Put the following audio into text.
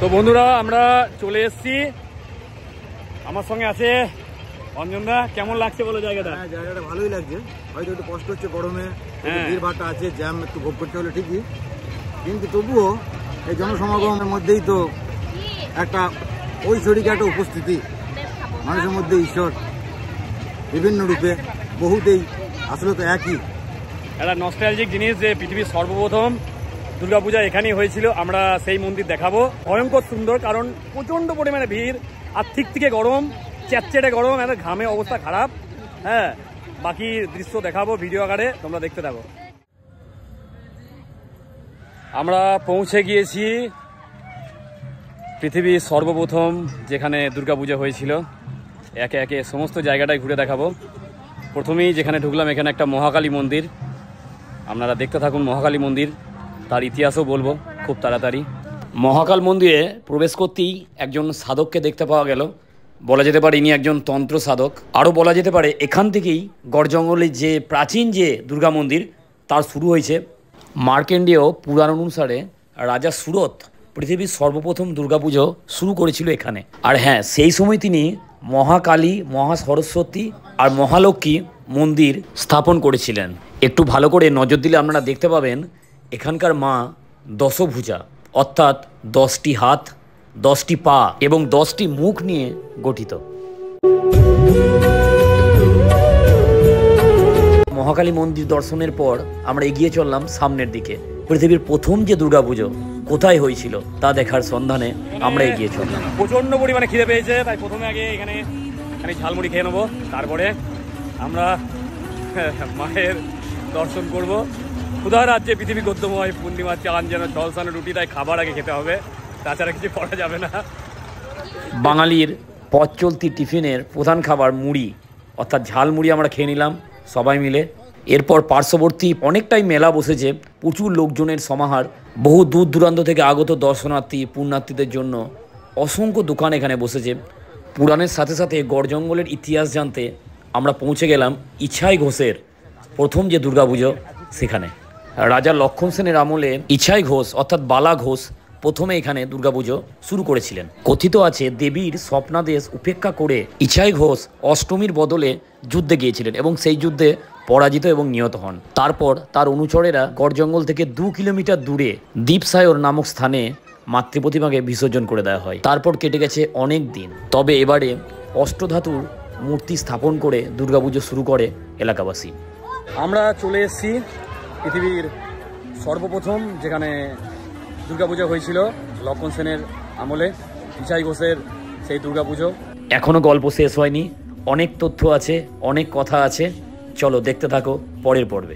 তো বন্ধুরা আমরা চলে এসেছি, আমার সঙ্গে আছে অঞ্জনদা। কেমন লাগছে বলো জায়গাটা? হ্যাঁ, জায়গাটা ভালোই লাগছে। হয়তো একটু কষ্ট হচ্ছে গরমে, ভিড় ভাড়টা আছে, জ্যাম একটু ভোগ করতে হলে ঠিকই, কিন্তু তবুও এই জনসমাগমের মধ্যেই তো একটা ঐশ্বরিক একটা উপস্থিতি, মানুষের মধ্যে ঈশ্বর বিভিন্ন রূপে বহুতেই আসলে তো একই একটা নস্টালজিক জিনিস যে পৃথিবীর সর্বপ্রথম দুর্গাপূজা এখানেই হয়েছিল। আমরা সেই মন্দির দেখাবো। ভয়ঙ্কর সুন্দর, কারণ প্রচণ্ড পরিমাণে ভিড় আর ঠিক থেকে গরম, চ্যাটচেটে গরম, এত ঘামে অবস্থা খারাপ। হ্যাঁ, বাকি দৃশ্য দেখাবো ভিডিও আকারে, তোমরা দেখতে থাকো। আমরা পৌঁছে গিয়েছি পৃথিবীর সর্বপ্রথম যেখানে দুর্গাপূজা হয়েছিল। একে একে সমস্ত জায়গাটাই ঘুরে দেখাবো। প্রথমেই যেখানে ঢুকলাম এখানে একটা মহাকালী মন্দির, আপনারা দেখতে থাকুন। মহাকালী মন্দির, তার ইতিহাসও বলবো খুব তাড়াতাড়ি। মহাকাল মন্দিরে প্রবেশ করতেই একজন সাধককে দেখতে পাওয়া গেল। বলা যেতে পারে ইনি একজন তন্ত্র সাধক। আরও বলা যেতে পারে এখান থেকেই গড় জঙ্গলের যে প্রাচীন যে দুর্গা মন্দির তার শুরু হয়েছে। মার্কেন্ডীয় পুরাণ অনুসারে রাজা সুরত পৃথিবীর সর্বপ্রথম দুর্গাপুজো শুরু করেছিল এখানে। আর হ্যাঁ, সেই সময় তিনি মহাকালী, মহাসরস্বতী আর মহালক্ষ্মী মন্দির স্থাপন করেছিলেন। একটু ভালো করে নজর দিলে আপনারা দেখতে পাবেন এখানকার মা দশভুজা, অর্থাৎ 10টি হাত, 10টি পা এবং 10টি মুখ নিয়ে গঠিত। মহাকালী মন্দির দর্শনের পর আমরা এগিয়ে চললাম সামনের দিকে। পৃথিবীর প্রথম যে দুর্গাপুজো কোথায় হয়েছিল তা দেখার সন্ধানে আমরা এগিয়ে চললাম। প্রচণ্ড পরিমাণে খিদে পেয়েছে, তাই প্রথমে আগে এখানে ঝালমুড়ি খেয়ে নেবো, তারপরে আমরা মায়ের দর্শন করব। ক্ষুধার রাজ্যে পৃথিবী গদ্যময়, পূর্ণিমার চাঁদ যেন ঝলসানো রুটি, তাই খাবার আগে খেতে হবে, তাছাড়া কিছু করা যাবে না। বাঙালির পথ চলতি টিফিনের প্রধান খাবার মুড়ি, অর্থাৎ ঝালমুড়ি আমরা খেয়ে নিলাম সবাই মিলে। এরপর পার্শ্ববর্তী অনেকটাই মেলা বসেছে, প্রচুর লোকজনের সমাহার। বহু দূর দূরান্ত থেকে আগত দর্শনার্থী পুণ্যার্থীদের জন্য অসংখ্য দোকান এখানে বসেছে। পুরাণের সাথে সাথে গড় জঙ্গলের ইতিহাস জানতে আমরা পৌঁছে গেলাম ইছাই ঘোষের প্রথম যে দুর্গাপুজো সেখানে। রাজা লক্ষণ সেনের আমলে ইছাই ঘোষ অর্থাৎ বালা ঘোষ প্রথমে এখানে দুর্গাপুজো শুরু করেছিলেন। কথিত আছে দেবীর স্বপ্নাদেশ উপেক্ষা করে ইছাই ঘোষ অষ্টমীর বদলে যুদ্ধে গিয়েছিলেন এবং সেই যুদ্ধে পরাজিত এবং নিহত হন। তারপর তার অনুচরেরা গড় জঙ্গল থেকে 2 কিলোমিটার দূরে দীপসায়র নামক স্থানে মাতৃপ্রতিমাকে বিসর্জন করে দেওয়া হয়। তারপর কেটে গেছে অনেক দিন, তবে এবারে অষ্টধাতুর মূর্তি স্থাপন করে দুর্গাপুজো শুরু করে এলাকাবাসী। আমরা চলে এসেছি পৃথিবীর সর্বপ্রথম যেখানে দুর্গাপুজো হয়েছিল লক্ষণ সেনের আমলে, ইছাই ঘোষের সেই দুর্গাপুজো। এখনও গল্প শেষ হয়নি, অনেক তথ্য আছে, অনেক কথা আছে। চলো দেখতে থাকো পরের পর্বে।